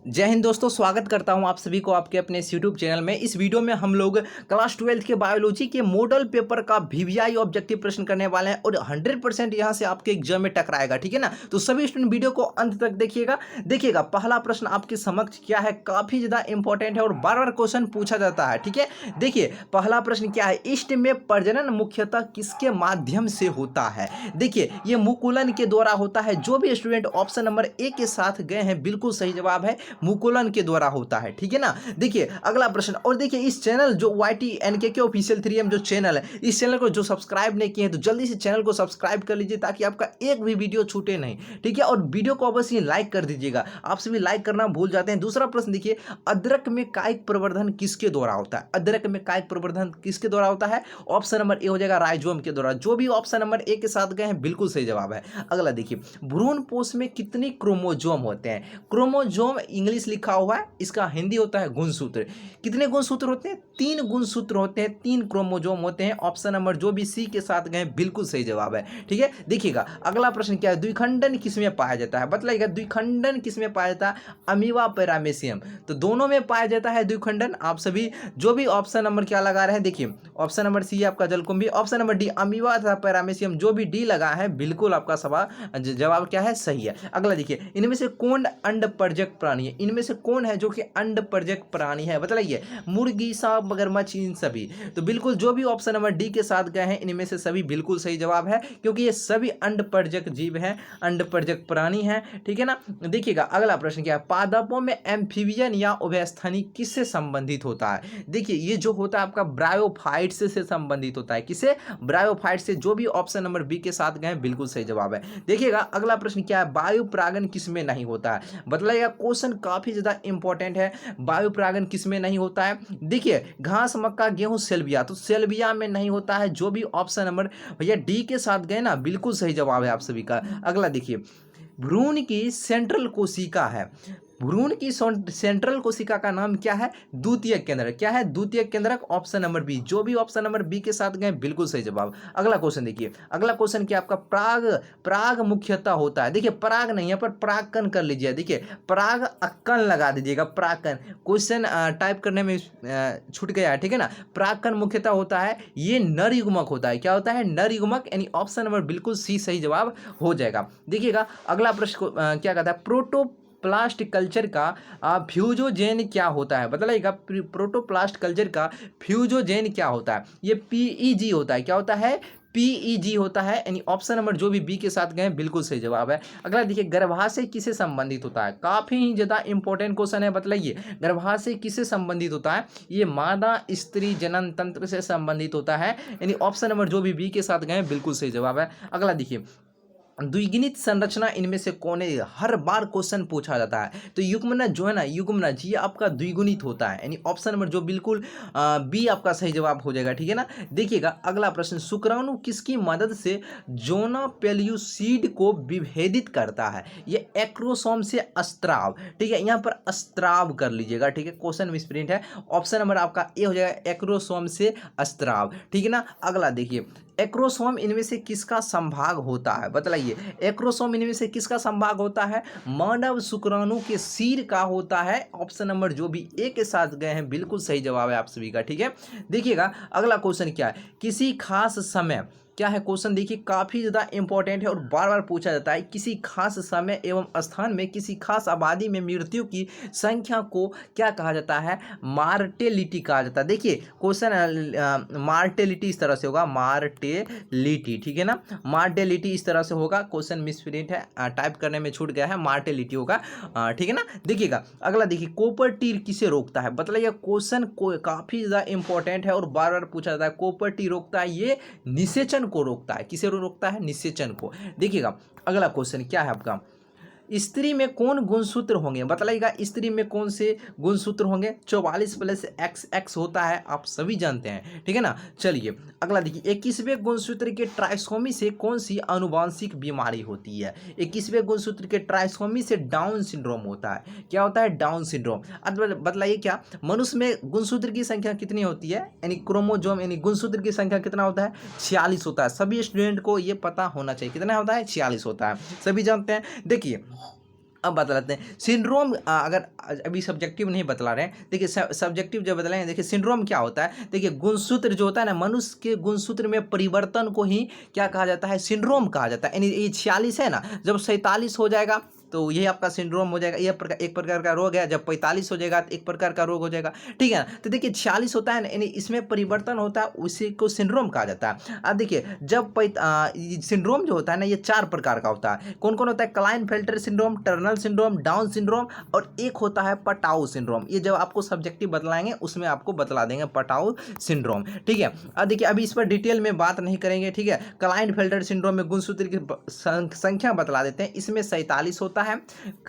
जय हिंद दोस्तों, स्वागत करता हूं आप सभी को आपके अपने इस यूट्यूब चैनल में। इस वीडियो में हम लोग क्लास 12 के बायोलॉजी के मॉडल पेपर का वीवीआई ऑब्जेक्टिव प्रश्न करने वाले हैं और 100% यहां से आपके एग्जाम में टकराएगा, ठीक है ना। तो सभी स्टूडेंट वीडियो को अंत तक देखिएगा पहला प्रश्न आपके समक्ष क्या है, काफी ज्यादा इंपॉर्टेंट है और बार बार क्वेश्चन पूछा जाता है, ठीक है। देखिए पहला प्रश्न क्या है, ईस्ट में प्रजनन मुख्यतः किसके माध्यम से होता है। देखिए ये मुकुलन के द्वारा होता है। जो भी स्टूडेंट ऑप्शन नंबर ए के साथ गए हैं बिल्कुल सही जवाब है, मुकुलन के द्वारा होता है, ठीक है ना। देखिए अगला प्रश्न, और देखिए इस चैनल जो YT NKK ऑफिशियल 3M जो चैनल है, इस चैनल को जो सब्सक्राइब नहीं किए हैं तो जल्दी से चैनल को सब्सक्राइब कर लीजिए ताकि आपका एक भी वीडियो छूटे नहीं, ठीक है। और वीडियो को अवश्य लाइक कर दीजिएगा, आप सभी लाइक करना भूल जाते हैं। दूसरा प्रश्न देखिए, अदरक में कायिक प्रवर्धन किसके द्वारा होता है। अदरक में कायिक प्रवर्धन किसके द्वारा होता है, ऑप्शन नंबर ए हो जाएगा राइजोम के द्वारा। जो भी ऑप्शन नंबर ए के साथ गए हैं बिल्कुल सही जवाब है। अगला देखिए, भ्रूण पोष में कितनी क्रोमोजोम होते हैं। क्रोमोजोम इंग्लिश लिखा हुआ है, इसका हिंदी होता है गुणसूत्र। कितने गुणसूत्र होते हैं, 3 गुणसूत्र होते हैं, 3 क्रोमोजोम होते हैं। ऑप्शन नंबर जो भी सी के साथ गए बिल्कुल सही जवाब है, ठीक है। देखिएगा अगला प्रश्न क्या है, द्विखंडन किसमें पाया जाता है। बतलाइएगा द्विखंडन किसमें पाया जाता है, अमीबा पैरामेसियम। तो दोनों में पाया जाता है द्विखंडन। आप सभी जो भी ऑप्शन नंबर क्या लगा रहे हैं, देखिए ऑप्शन नंबर सी आपका जलकुंभी, ऑप्शन नंबर डी अमीबा तथा पैरामेसियम, जो भी डी लगा है बिल्कुल आपका सवाल जवाब क्या है, सही है। अगला देखिए, इनमें से कौन अंडपरजक प्राणी है। इनमें से कौन है जो कि अंडपरजक प्राणी है, बताइए। मुर्गी, सांप, मगरमच्छ, इन सभी। तो बिल्कुल जो भी ऑप्शन नंबर डी के साथ गए हैं इनमें से सभी बिल्कुल सही जवाब है, क्योंकि ये सभी अंडपरजक जीव हैं, अंडपरजक प्राणी हैं, ठीक है ना। देखिएगा अगला प्रश्न क्या है, पादपों में एम्फीबियन या उभयस्थनी किससे संबंधित होता है। देखिए ये जो होता है आपका ब्रायोफाइट से संबंधित होता है, किसे, ब्रायोफाइट से। जो भी ऑप्शन नंबर बी के साथ गए बिल्कुल सही जवाब है। देखिएगा अगला प्रश्न क्या है, वायु परागन किसमें नहीं होता है। बतलाइएगा, क्वेश्चन काफी ज्यादा इंपॉर्टेंट है। वायु परागन किसमें नहीं होता है। देखिए घास, मक्का, गेहूं, सेल्विया, तो सेल्विया में नहीं होता है। जो भी ऑप्शन नंबर भैया डी के साथ गए ना बिल्कुल सही जवाब है आप सभी का। अगला देखिए, भ्रूण की सेंट्रल कोशिका है, भ्रूण की सेंट्रल कोशिका का नाम क्या है, द्वितीयक केंद्रक। क्या है, द्वितीयक केंद्रक, ऑप्शन नंबर बी। जो भी ऑप्शन नंबर बी के साथ गए बिल्कुल सही जवाब। अगला क्वेश्चन देखिए, अगला क्वेश्चन क्या आपका, पराग मुख्यतः होता है। देखिए पराग नहीं है पर परागकण कर लीजिए। देखिए पराग अक्कन लगा दीजिएगा, परागकण। क्वेश्चन टाइप करने में छूट गया है, ठीक है ना। परागकण मुख्यतः होता है, ये नर युग्मक होता है। क्या होता है, नर युग्मक, यानी ऑप्शन नंबर बिल्कुल सी सही जवाब हो जाएगा। देखिएगा अगला प्रश्न क्या कहता है, प्रोटोप्लास्ट कल्चर का फ्यूजोजेन क्या होता है। बताइएगा प्रोटोप्लास्ट कल्चर का फ्यूजोजेन क्या होता है। ये PEG होता है। क्या होता है, PEG होता है, यानी ऑप्शन नंबर जो भी बी के साथ गए बिल्कुल सही जवाब है। अगला देखिए, गर्भाशय किससे संबंधित होता है। काफी ही ज्यादा इंपॉर्टेंट क्वेश्चन है, बताइए गर्भाशय किससे संबंधित होता है। ये मादा स्त्री जनन तंत्र से संबंधित होता है, यानी ऑप्शन नंबर जो भी बी के साथ गए बिल्कुल सही जवाब है। अगला देखिए, द्विगुणित संरचना इनमें से कौन है, हर बार क्वेश्चन पूछा जाता है। तो युग्मनज जो है ना, युग्मनज ये आपका द्विगुणित होता है, यानी ऑप्शन नंबर जो बिल्कुल बी आपका सही जवाब हो जाएगा, ठीक है ना। देखिएगा अगला प्रश्न, शुक्राणु किसकी मदद से जोना पेल्यूसिड को विभेदित करता है। ये एक्रोसोम से अस्त्राव, ठीक है, यहाँ पर अस्त्राव कर लीजिएगा, ठीक है। क्वेश्चन मिसप्रिंट है, ऑप्शन नंबर आपका ए हो जाएगा, एक्रोसोम से अस्त्राव, ठीक है ना। अगला देखिए, एक्रोसोम इनमें से किसका संभाग होता है। बतलाइए एक्रोसोम इनमें से किसका संभाग होता है, मानव शुक्राणु के सिर का होता है। ऑप्शन नंबर जो भी ए के साथ गए हैं बिल्कुल सही जवाब है आप सभी का, ठीक है। देखिएगा अगला क्वेश्चन क्या है, किसी खास समय, क्या है क्वेश्चन देखिए काफी ज्यादा इंपॉर्टेंट है और बार बार पूछा जाता है, किसी खास समय एवं स्थान में किसी खास आबादी में मृत्यु की संख्या को क्या कहा जाता है, मार्टेलिटी कहा जाता है। देखिए क्वेश्चन मार्टेलिटी इस तरह से होगा, मार्टेलिटी, ठीक है ना, मार्टेलिटी इस तरह से होगा। क्वेश्चन मिसप्रिंट है, टाइप करने में छूट गया है, मार्टेलिटी होगा, ठीक है ना। देखिएगा अगला देखिए, कोपर टीर किसे रोकता है। बताइए क्वेश्चन काफी ज्यादा इंपॉर्टेंट है और बार बार पूछा जाता है। कोपर टीर रोकता है, ये निषेचन को रोकता है। किसे रोकता है, निषेचन को। देखिएगा अगला क्वेश्चन क्या है आपका, स्त्री में कौन गुणसूत्र होंगे। बताइएगा स्त्री में कौन से गुणसूत्र होंगे, 44 प्लस XX होता है, आप सभी जानते हैं, ठीक है ना। चलिए अगला देखिए, 21वें गुणसूत्र के ट्राइसोमी से कौन सी आनुवांशिक बीमारी होती है। 21वें गुणसूत्र के ट्राइसोमी से डाउन सिंड्रोम होता है। क्या होता है, डाउन सिंड्रोम। अब बतलाइए क्या मनुष्य में गुणसूत्र की संख्या कितनी होती है, यानी क्रोमोजोम यानी गुणसूत्र की संख्या कितना होता है, 46 होता है। सभी स्टूडेंट को ये पता होना चाहिए, कितना होता है, 46 होता है, सभी जानते हैं। देखिए अब बता लेते हैं सिंड्रोम। अगर अभी सब्जेक्टिव नहीं बतला रहे हैं, देखिए सब्जेक्टिव जब बतलाएंगे, देखिए सिंड्रोम क्या होता है। देखिए गुणसूत्र जो होता है ना, मनुष्य के गुणसूत्र में परिवर्तन को ही क्या कहा जाता है, सिंड्रोम कहा जाता है। यानी ये 46 है ना, जब 47 हो जाएगा तो यही आपका सिंड्रोम हो जाएगा। यह एक प्रकार का रोग है। जब 45 हो जाएगा तो एक प्रकार का रोग हो जाएगा, ठीक है ना। तो देखिए 46 होता है ना, यानी इसमें परिवर्तन होता है, उसी को सिंड्रोम कहा जाता है। अब देखिए जब सिंड्रोम जो होता है ना, ये 4 प्रकार का होता है। कौन कौन होता है, Klinefelter syndrome, Turner syndrome, Down syndrome, और एक होता है पटाउ सिंड्रोम। ये जब आपको सब्जेक्टिव बतलाएंगे उसमें आपको बतला देंगे पटाउ सिंड्रोम, ठीक है। अब देखिए अभी इस पर डिटेल में बात नहीं करेंगे, ठीक है। क्लाइनफेल्टर सिंड्रोम में गुणसूत्र की संख्या बतला देते हैं, इसमें 47 होता है।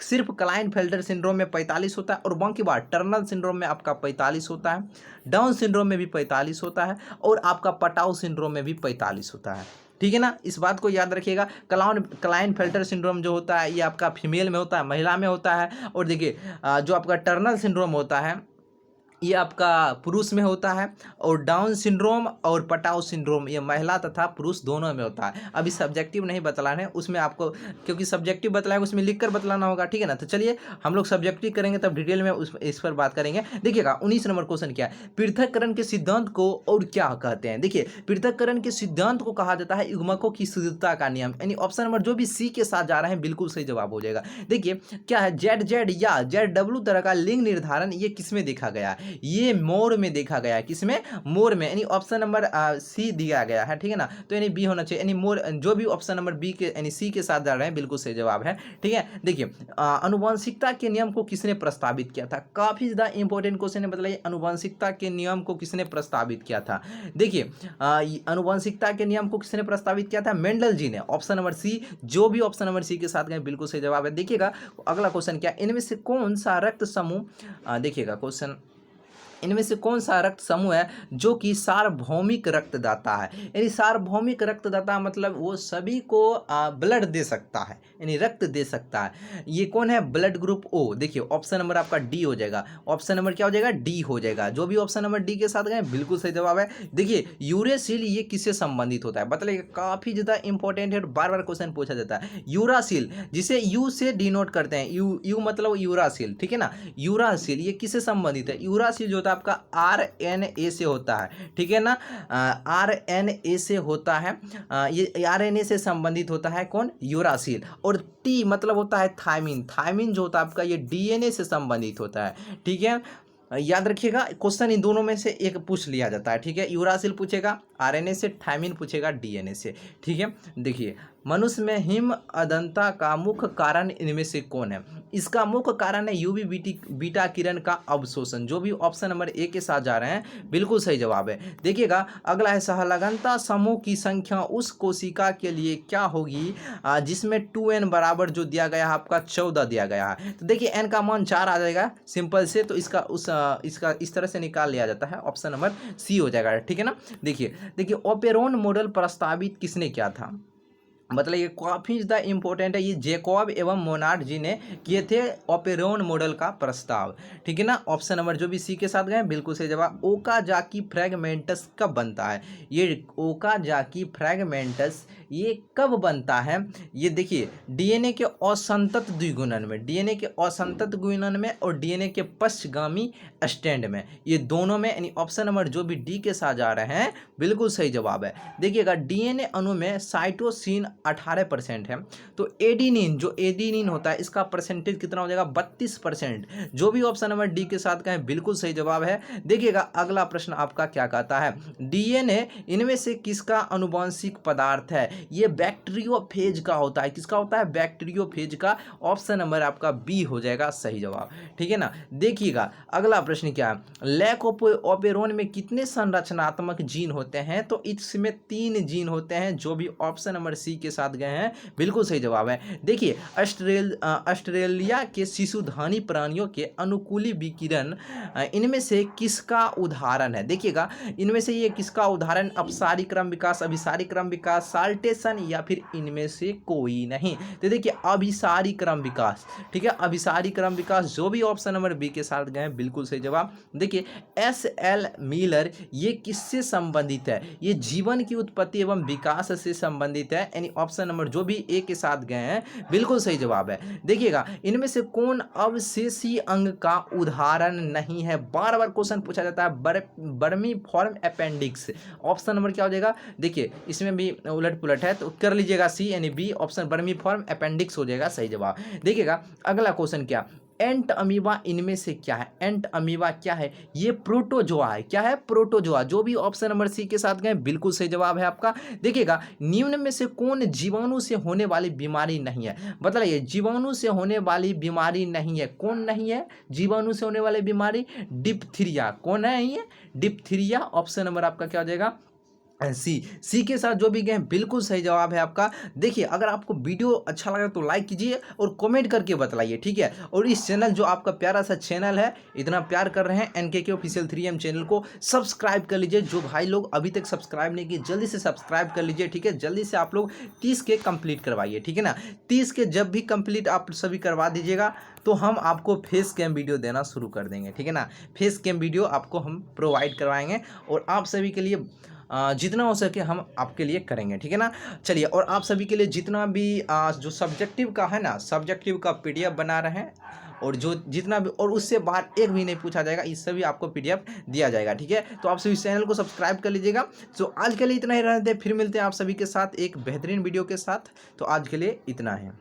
सिर्फ क्लाइनफेल्टर सिंड्रोम में 45 होता है, और बाकी बात टर्नल सिंड्रोम में आपका 45 होता है, डाउन सिंड्रोम में भी 45 होता है, और आपका पटाउ सिंड्रोम में भी 45 होता है, ठीक है ना। इस बात को याद रखिएगा। क्लाइनफेल्टर सिंड्रोम जो होता है ये आपका फीमेल में होता है, महिला में होता है। और देखिए जो आपका टर्नल सिंड्रोम होता है ये आपका पुरुष में होता है, और डाउन सिंड्रोम और पटाउ सिंड्रोम ये महिला तथा पुरुष दोनों में होता है। अभी सब्जेक्टिव नहीं बतलाने, उसमें आपको क्योंकि सब्जेक्टिव बतलाएंगे उसमें लिखकर बतलाना होगा, ठीक है ना। तो चलिए हम लोग सब्जेक्टिव करेंगे तब डिटेल में इस पर बात करेंगे। देखिएगा 19 नंबर क्वेश्चन क्या है, पृथक्करण के सिद्धांत को और क्या कहते हैं। देखिए पृथक्करण के सिद्धांत को कहा जाता है युग्मकों की शुद्धता का नियम। यानी ऑप्शन नंबर जो भी सी के साथ जा रहे हैं बिल्कुल सही जवाब हो जाएगा। देखिए क्या है, जेड या जेड तरह का लिंग निर्धारण ये किसमें देखा गया है, ये मोर में देखा गया है। किसमें, मोर में। यानी ऑप्शन नंबर सी दिया गया है, ठीक है ना। तो यानी बी होना चाहिए। यानी मोर जो भी ऑप्शन नंबर बी के यानी सी के साथ जा रहे हैं बिल्कुल सही जवाब है, ठीक है। देखिए अनुवांशिकता के नियम को किसने प्रस्तावित किया था, काफी ज्यादा इंपॉर्टेंट क्वेश्चन है। बताइए अनुवांशिकता के नियम को किसने प्रस्तावित किया था। देखिए अनुवांशिकता के नियम को किसने प्रस्तावित किया था, मेंडल जी ने। ऑप्शन नंबर सी, जो भी ऑप्शन नंबर सी के साथ गए बिल्कुल सही जवाब है। देखिएगा अगला क्वेश्चन क्या, इनमें से कौन सा रक्त समूह, देखिएगा क्वेश्चन, इनमें से कौन सा रक्त समूह है जो कि सार्वभौमिक रक्तदाता है। यानी सार्वभौमिक रक्तदाता मतलब वो सभी को ब्लड दे सकता है, यानी रक्त दे सकता है। ये कौन है, ब्लड ग्रुप ओ। देखिए ऑप्शन नंबर आपका डी हो जाएगा। ऑप्शन नंबर क्या हो जाएगा, डी हो जाएगा। जो भी ऑप्शन नंबर डी के साथ गए बिल्कुल सही जवाब है। देखिए यूरेसिल ये किससे संबंधित होता है, बताइए। काफी ज्यादा इंपॉर्टेंट है, बार बार क्वेश्चन पूछा जाता है। यूरासिल जिसे यू से डिनोट करते हैं, यू मतलब यूरासिल, ठीक है ना। यूरासिल ये किससे संबंधित है, यूरासिल जो आपका आरएनए से होता है, ठीक है ना। आरएनए से होता है, ये आरएनए से संबंधित होता है कौन, यूरासिल। और टी मतलब होता है थायमिन, थायमिन जो होता है आपका ये डीएनए से संबंधित होता है, ठीक है। याद रखिएगा क्वेश्चन इन दोनों में से एक पूछ लिया जाता है, ठीक है। यूरासिल पूछेगा आरएनए से, थायमिन पूछेगा डीएनए से, ठीक है। देखिए मनुष्य में हिम अदंता का मुख्य कारण इनमें से कौन है, इसका मुख्य कारण है यूवी बीटा किरण का अवशोषण। जो भी ऑप्शन नंबर ए के साथ जा रहे हैं बिल्कुल सही जवाब है। देखिएगा अगला है, सहलगनता समूह की संख्या उस कोशिका के लिए क्या होगी जिसमें 2n बराबर जो दिया गया है आपका 14 दिया गया है। तो देखिए n का मान 4 आ जाएगा सिंपल से, तो इसका इस तरह से निकाल लिया जाता है। ऑप्शन नंबर सी हो जाएगा, ठीक है ना। देखिए ओपेरोन मॉडल प्रस्तावित किसने किया था, मतलब ये काफ़ी ज़्यादा इंपॉर्टेंट है। ये जैकब एवं मोनार्ड जी ने किए थे ओपेरोन मॉडल का प्रस्ताव, ठीक है ना। ऑप्शन नंबर जो भी सी के साथ गए बिल्कुल सही जवाब। ओकाजाकी फ्रैगमेंटस कब बनता है, ये ओकाजाकी फ्रैगमेंटस ये कब बनता है, ये देखिए डीएनए के असंतत द्विगुणन में, डीएनए के असंतत गुणन में और डीएनए के पश्चगामी स्टैंड में, ये दोनों में। यानी ऑप्शन नंबर जो भी डी के साथ जा रहे हैं बिल्कुल सही जवाब है। देखिएगा डीएनए अणु में साइटोसिन 18% है, तो एडिनिन जो एडिनिन होता है इसका परसेंटेज कितना हो जाएगा, 32%। जो भी ऑप्शन नंबर डी के साथ कहें बिल्कुल सही जवाब है। देखिएगा अगला प्रश्न आपका क्या कहता है, डीएनए इनमें से किसका आनुवंशिक पदार्थ है, ये बैक्टीरियोफेज का होता है। किसका होता है, बैक्टीरियोफेज का। ऑप्शन नंबर आपका बी हो जाएगा सही जवाब, ठीक है ना। देखिएगा अगला प्रश्न क्या है, लैकोपेरोन में कितने संरचनात्मक जीन होते हैं, तो इसमें 3 जीन होते हैं। जो भी ऑप्शन नंबर सी के साथ गए हैं बिल्कुल सही जवाब है। देखिए ऑस्ट्रेलिया के शिशुधानी प्राणियों के अनुकूली विकिरण इनमें से किसका उदाहरण है। देखिएगा इनमें से ये किसका उदाहरण, अपसारी क्रम विकास, अभिसारी क्रम विकास, साल्टेज म्यूटेशन या फिर इनमें से कोई नहीं। तो देखिए अभिसारी क्रम विकास, ठीक है, अभिसारी क्रम विकास जो भी ऑप्शन नंबर बी के साथ गए बिल्कुल सही जवाब। देखिए एस एल मिलर ये किससे संबंधित है, ये जीवन की उत्पत्ति एवं विकास से संबंधित है, यानी ऑप्शन नंबर जो भी ए के साथ गए हैं बिल्कुल सही जवाब है। देखिएगा इनमें से कौन अवशेषी अंग का उदाहरण नहीं है, बार बार क्वेश्चन पूछा जाता है। बर्मी फॉर्म अपेंडिक्स, ऑप्शन नंबर क्या हो जाएगा, देखिए इसमें भी उलट पुलट है तो कर लीजिएगा सी यानी बी ऑप्शन बर्मी फॉर्म अपेंडिक्स हो जाएगा सही जवाब। देखिएगा अगला क्वेश्चन क्या, एंट अमीबा इनमें से क्या है, एंट अमीबा क्या है, ये प्रोटोजोआ है, क्या है प्रोटोजोआ, जो भी ऑप्शन नंबर सी के साथ गए बिल्कुल सही जवाब है आपका। देखिएगा निम्न में से कौन जीवाणु से होने वाली बीमारी नहीं है, बताइए जीवाणु से होने वाली बीमारी नहीं है, कौन नहीं है जीवाणु से होने वाली बीमारी, डिप्थीरिया, कौन है ये डिप्थीरिया, ऑप्शन नंबर आपका क्या हो जाएगा सी के साथ जो भी गए बिल्कुल सही जवाब है आपका। देखिए अगर आपको वीडियो अच्छा लगा तो लाइक कीजिए और कमेंट करके बताइए, ठीक है, और इस चैनल जो आपका प्यारा सा चैनल है इतना प्यार कर रहे हैं एनकेके ऑफिशियल 3M चैनल को सब्सक्राइब कर लीजिए। जो भाई लोग अभी तक सब्सक्राइब नहीं किए जल्दी से सब्सक्राइब कर लीजिए, ठीक है, जल्दी से आप लोग 30 के कंप्लीट करवाइए, ठीक है ना, 30 के जब भी कंप्लीट आप सभी करवा दीजिएगा तो हम आपको फेस कैम वीडियो देना शुरू कर देंगे, ठीक है ना, फेस कैम वीडियो आपको हम प्रोवाइड करवाएंगे और आप सभी के लिए जितना हो सके हम आपके लिए करेंगे, ठीक है ना। चलिए और आप सभी के लिए जितना भी जो सब्जेक्टिव का है ना, सब्जेक्टिव का PDF बना रहे हैं और जो जितना भी और उससे बाहर एक भी नहीं पूछा जाएगा, इस सभी आपको PDF दिया जाएगा, ठीक है। तो आप सभी चैनल को सब्सक्राइब कर लीजिएगा। तो आज के लिए इतना ही रहते हैं, फिर मिलते हैं आप सभी के साथ एक बेहतरीन वीडियो के साथ। तो आज के लिए इतना है।